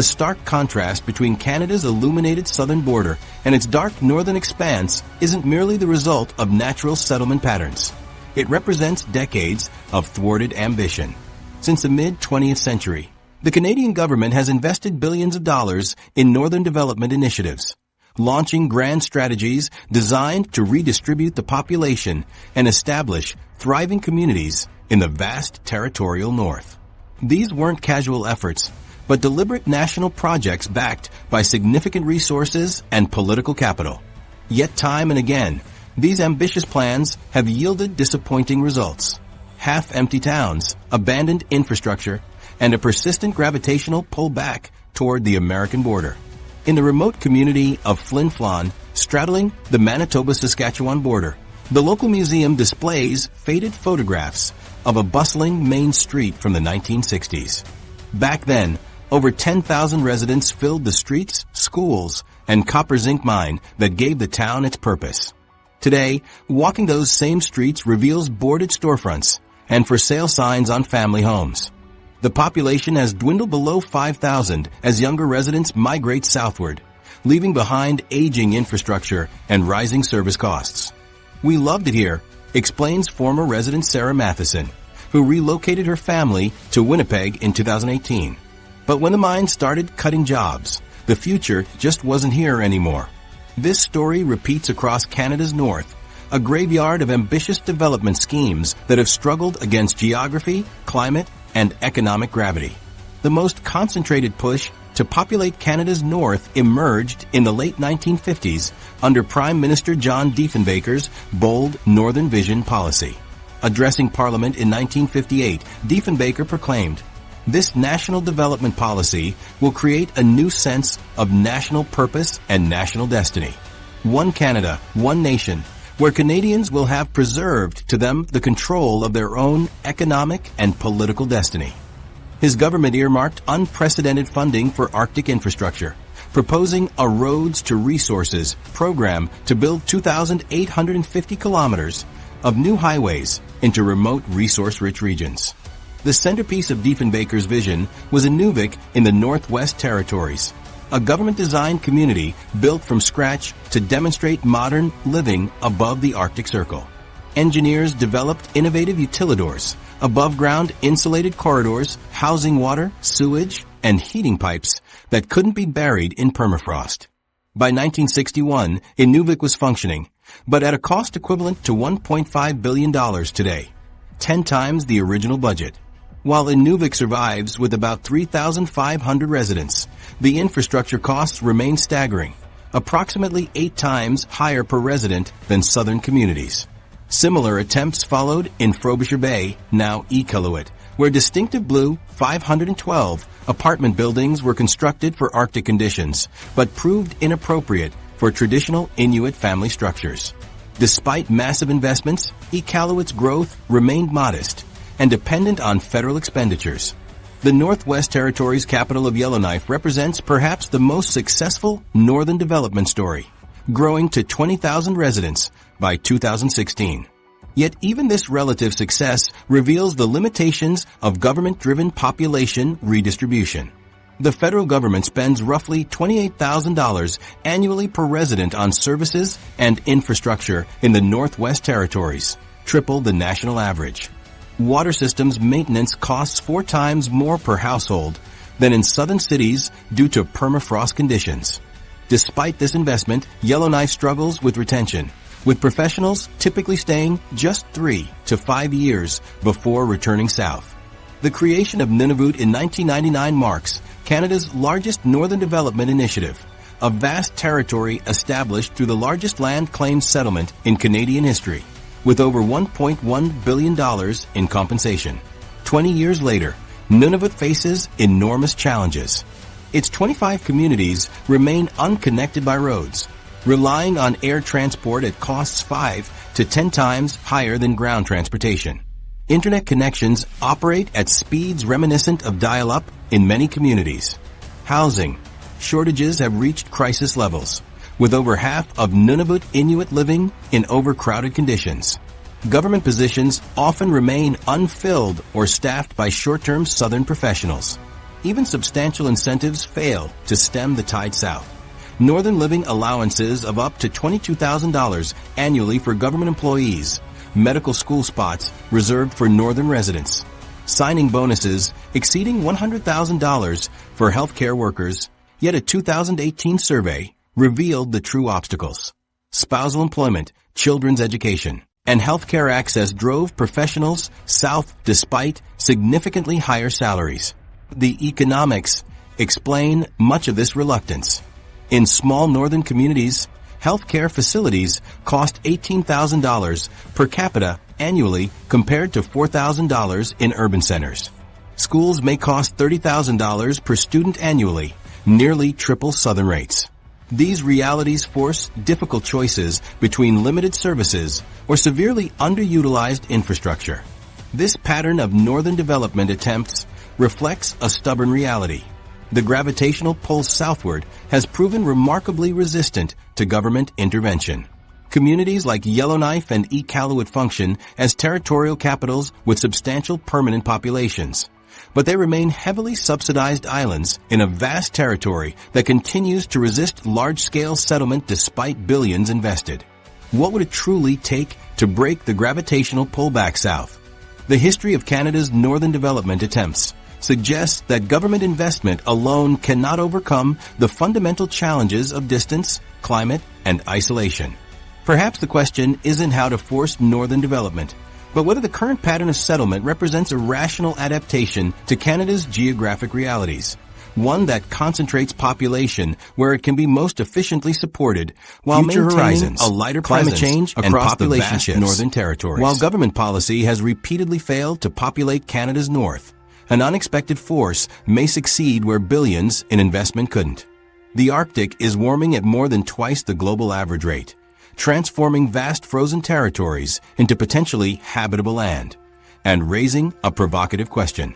The stark contrast between Canada's illuminated southern border and its dark northern expanse isn't merely the result of natural settlement patterns. It represents decades of thwarted ambition. Since the mid-20th century, the Canadian government has invested billions of dollars in northern development initiatives, launching grand strategies designed to redistribute the population and establish thriving communities in the vast territorial north. These weren't casual efforts, but deliberate national projects backed by significant resources and political capital. Yet time and again, these ambitious plans have yielded disappointing results. Half-empty towns, abandoned infrastructure, and a persistent gravitational pullback toward the American border. In the remote community of Flin Flon, straddling the Manitoba-Saskatchewan border, the local museum displays faded photographs of a bustling main street from the 1960s. Back then, over 10,000 residents filled the streets, schools, and copper zinc mine that gave the town its purpose. Today, walking those same streets reveals boarded storefronts and for sale signs on family homes. The population has dwindled below 5,000 as younger residents migrate southward, leaving behind aging infrastructure and rising service costs. "We loved it here," explains former resident Sarah Matheson, who relocated her family to Winnipeg in 2018. But when the mine started cutting jobs, the future just wasn't here anymore. This story repeats across Canada's north, a graveyard of ambitious development schemes that have struggled against geography, climate, and economic gravity. The most concentrated push to populate Canada's north emerged in the late 1950s under Prime Minister John Diefenbaker's bold Northern Vision policy. Addressing Parliament in 1958, Diefenbaker proclaimed, "This national development policy will create a new sense of national purpose and national destiny. One Canada, one nation, where Canadians will have preserved to them the control of their own economic and political destiny." His government earmarked unprecedented funding for Arctic infrastructure, proposing a Roads to Resources program to build 2,850 kilometers of new highways into remote resource-rich regions. The centerpiece of Diefenbaker's vision was Inuvik in the Northwest Territories, a government-designed community built from scratch to demonstrate modern living above the Arctic Circle. Engineers developed innovative utilidors, above-ground insulated corridors housing water, sewage, and heating pipes that couldn't be buried in permafrost. By 1961, Inuvik was functioning, but at a cost equivalent to $1.5 billion today, 10 times the original budget. While Inuvik survives with about 3,500 residents, the infrastructure costs remain staggering, approximately 8 times higher per resident than southern communities. Similar attempts followed in Frobisher Bay, now Iqaluit, where distinctive blue 512 apartment buildings were constructed for Arctic conditions, but proved inappropriate for traditional Inuit family structures. Despite massive investments, Iqaluit's growth remained modest and dependent on federal expenditures. The Northwest Territories capital of Yellowknife represents perhaps the most successful northern development story, growing to 20,000 residents by 2016. Yet even this relative success reveals the limitations of government-driven population redistribution. The federal government spends roughly $28,000 annually per resident on services and infrastructure in the Northwest Territories, triple the national average. Water systems maintenance costs 4 times more per household than in southern cities due to permafrost conditions. Despite this investment, Yellowknife struggles with retention, with professionals typically staying just 3 to 5 years before returning south. The creation of Nunavut in 1999 marks Canada's largest northern development initiative, a vast territory established through the largest land claim settlement in Canadian history, with over $1.1 billion in compensation. 20 years later, Nunavut faces enormous challenges. Its 25 communities remain unconnected by roads, relying on air transport at costs 5 to 10 times higher than ground transportation. Internet connections operate at speeds reminiscent of dial-up in many communities. Housing shortages have reached crisis levels, with over half of Nunavut Inuit living in overcrowded conditions. Government positions often remain unfilled or staffed by short-term southern professionals. even substantial incentives fail to stem the tide south. Northern living allowances of up to $22,000 annually for government employees, medical school spots reserved for northern residents, signing bonuses exceeding $100,000 for healthcare workers, yet a 2018 survey revealed the true obstacles. Spousal employment, children's education, and healthcare access drove professionals south despite significantly higher salaries. The economics explain much of this reluctance. In small northern communities, healthcare facilities cost $18,000 per capita annually compared to $4,000 in urban centers. Schools may cost $30,000 per student annually, nearly triple southern rates. These realities force difficult choices between limited services or severely underutilized infrastructure. This pattern of northern development attempts reflects a stubborn reality. The gravitational pull southward has proven remarkably resistant to government intervention. Communities like Yellowknife and Iqaluit function as territorial capitals with substantial permanent populations, but they remain heavily subsidized islands in a vast territory that continues to resist large-scale settlement despite billions invested. What would it truly take to break the gravitational pull back south? The history of Canada's northern development attempts suggests that government investment alone cannot overcome the fundamental challenges of distance, climate, and isolation. Perhaps the question isn't how to force northern development, but whether the current pattern of settlement represents a rational adaptation to Canada's geographic realities, one that concentrates population where it can be most efficiently supported while maintaining a lighter climate change across the vast northern territories. While government policy has repeatedly failed to populate Canada's north, an unexpected force may succeed where billions in investment couldn't. The Arctic is warming at more than twice the global average rate, transforming vast frozen territories into potentially habitable land, and raising a provocative question.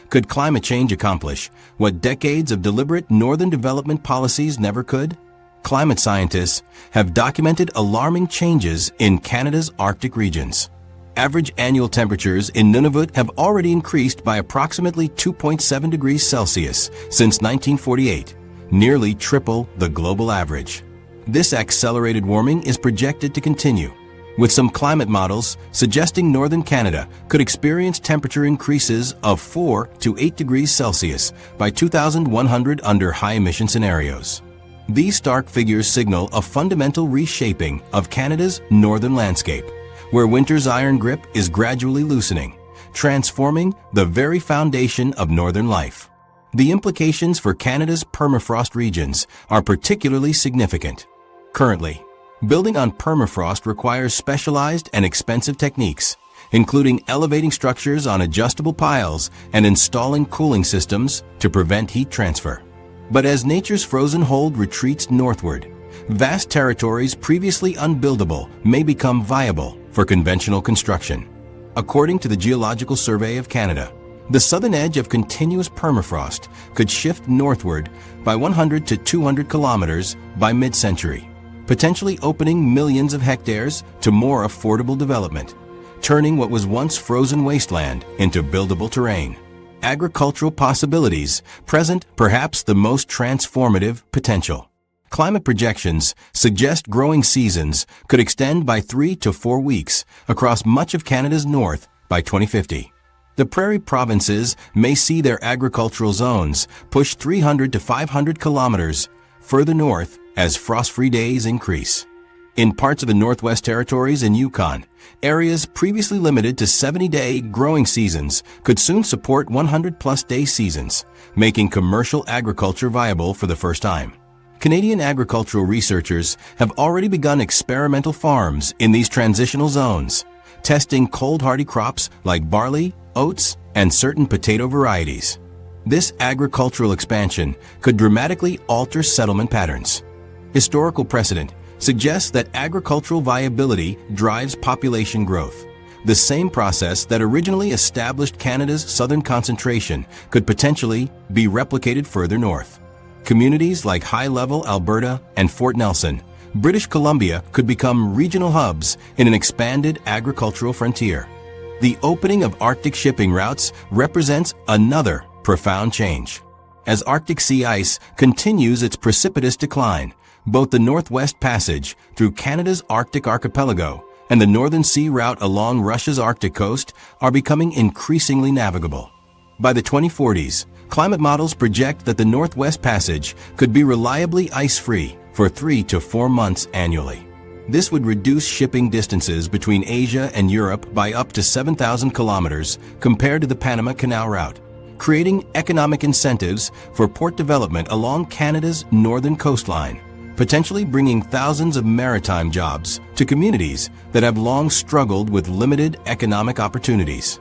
Could climate change accomplish what decades of deliberate northern development policies never could? Climate scientists have documented alarming changes in Canada's Arctic regions. Average annual temperatures in Nunavut have already increased by approximately 2.7 degrees Celsius since 1948, nearly triple the global average. This accelerated warming is projected to continue, with some climate models suggesting northern Canada could experience temperature increases of 4 to 8 degrees Celsius by 2100 under high-emission scenarios. These stark figures signal a fundamental reshaping of Canada's northern landscape, where winter's iron grip is gradually loosening, transforming the very foundation of northern life. The implications for Canada's permafrost regions are particularly significant. Currently, building on permafrost requires specialized and expensive techniques, including elevating structures on adjustable piles and installing cooling systems to prevent heat transfer. But as nature's frozen hold retreats northward, vast territories previously unbuildable may become viable for conventional construction. According to the Geological Survey of Canada, the southern edge of continuous permafrost could shift northward by 100 to 200 kilometers by mid-century, potentially opening millions of hectares to more affordable development, turning what was once frozen wasteland into buildable terrain. Agricultural possibilities present perhaps the most transformative potential. Climate projections suggest growing seasons could extend by 3 to 4 weeks across much of Canada's north by 2050. The prairie provinces may see their agricultural zones push 300 to 500 kilometers further north as frost-free days increase. In parts of the Northwest Territories and Yukon, areas previously limited to 70-day growing seasons could soon support 100-plus day seasons, making commercial agriculture viable for the first time. Canadian agricultural researchers have already begun experimental farms in these transitional zones, testing cold-hardy crops like barley, oats, and certain potato varieties. This agricultural expansion could dramatically alter settlement patterns. Historical precedent suggests that agricultural viability drives population growth. The same process that originally established Canada's southern concentration could potentially be replicated further north. Communities like High Level, Alberta, and Fort Nelson, British Columbia could become regional hubs in an expanded agricultural frontier. The opening of Arctic shipping routes represents another profound change. as Arctic sea ice continues its precipitous decline. Both the Northwest Passage through Canada's Arctic archipelago and the Northern Sea route along Russia's Arctic coast are becoming increasingly navigable. By the 2040s, climate models project that the Northwest Passage could be reliably ice-free for 3 to 4 months annually. This would reduce shipping distances between Asia and Europe by up to 7,000 kilometers compared to the Panama Canal route, creating economic incentives for port development along Canada's northern coastline, potentially bringing thousands of maritime jobs to communities that have long struggled with limited economic opportunities.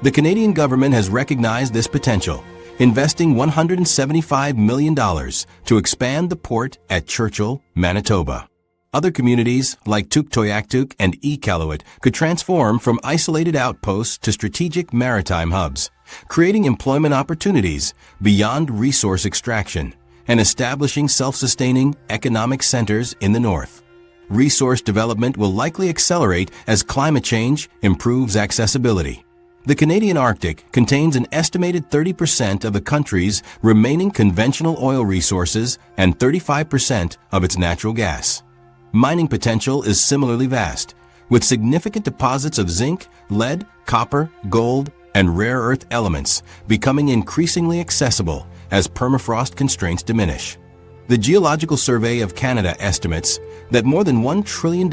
The Canadian government has recognized this potential, investing $175 million to expand the port at Churchill, Manitoba. Other communities like Tuktoyaktuk and Iqaluit could transform from isolated outposts to strategic maritime hubs, creating employment opportunities beyond resource extraction and establishing self-sustaining economic centers in the north. Resource development will likely accelerate as climate change improves accessibility. The Canadian Arctic contains an estimated 30% of the country's remaining conventional oil resources and 35% of its natural gas. Mining potential is similarly vast, with significant deposits of zinc, lead, copper, gold, and rare earth elements becoming increasingly accessible as permafrost constraints diminish. The Geological Survey of Canada estimates that more than $1 trillion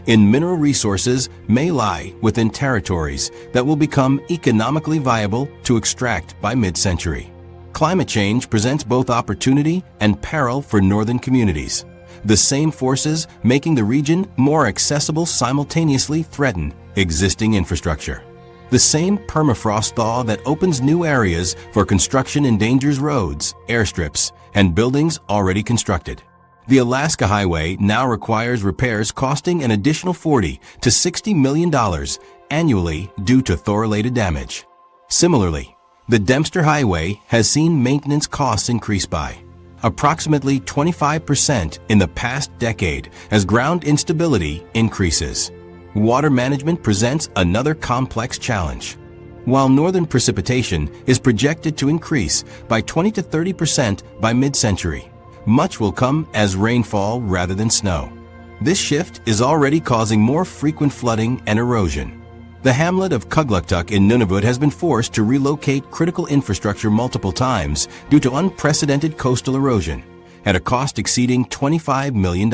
in mineral resources may lie within territories that will become economically viable to extract by mid-century. Climate change presents both opportunity and peril for northern communities. The same forces making the region more accessible simultaneously threaten existing infrastructure. The same permafrost thaw that opens new areas for construction endangers roads, airstrips, and buildings already constructed. The Alaska Highway now requires repairs costing an additional $40 to $60 million annually due to thaw-related damage. Similarly, the Dempster Highway has seen maintenance costs increase by approximately 25% in the past decade as ground instability increases. Water management presents another complex challenge. While northern precipitation is projected to increase by 20 to 30% by mid-century, much will come as rainfall rather than snow. This shift is already causing more frequent flooding and erosion. The hamlet of Kugluktuk in Nunavut has been forced to relocate critical infrastructure multiple times due to unprecedented coastal erosion, at a cost exceeding $25 million.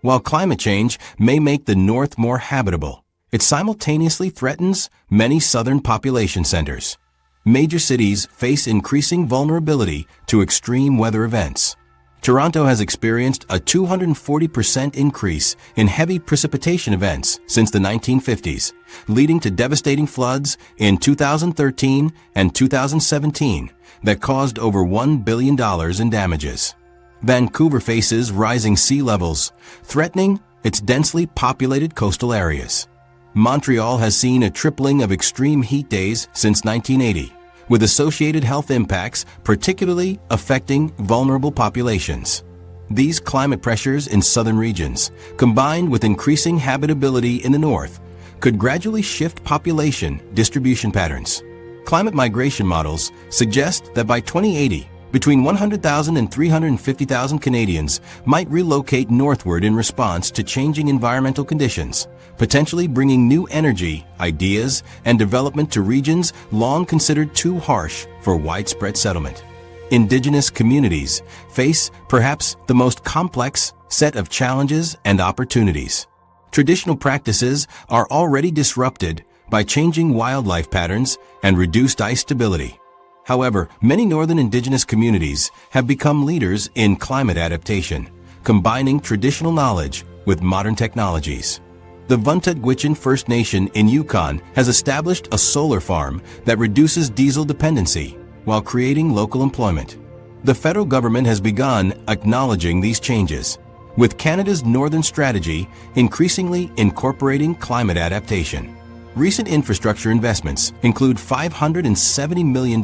While climate change may make the North more habitable, it simultaneously threatens many southern population centers. Major cities face increasing vulnerability to extreme weather events. Toronto has experienced a 240% increase in heavy precipitation events since the 1950s, leading to devastating floods in 2013 and 2017 that caused over $1 billion in damages. Vancouver faces rising sea levels, threatening its densely populated coastal areas. Montreal has seen a tripling of extreme heat days since 1980, with associated health impacts particularly affecting vulnerable populations. These climate pressures in southern regions, combined with increasing habitability in the north, could gradually shift population distribution patterns. Climate migration models suggest that by 2080, between 100,000 and 350,000 Canadians might relocate northward in response to changing environmental conditions, potentially bringing new energy, ideas, and development to regions long considered too harsh for widespread settlement. Indigenous communities face perhaps the most complex set of challenges and opportunities. Traditional practices are already disrupted by changing wildlife patterns and reduced ice stability. However, many northern Indigenous communities have become leaders in climate adaptation, combining traditional knowledge with modern technologies. The Vuntut Gwitchin First Nation in Yukon has established a solar farm that reduces diesel dependency while creating local employment. The federal government has begun acknowledging these changes, with Canada's Northern Strategy increasingly incorporating climate adaptation. Recent infrastructure investments include $570 million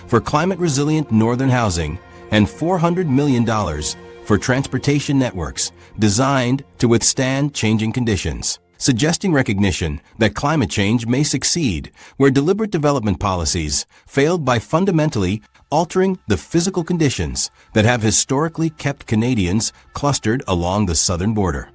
for climate-resilient northern housing and $400 million for transportation networks designed to withstand changing conditions, suggesting recognition that climate change may succeed where deliberate development policies failed by fundamentally altering the physical conditions that have historically kept Canadians clustered along the southern border.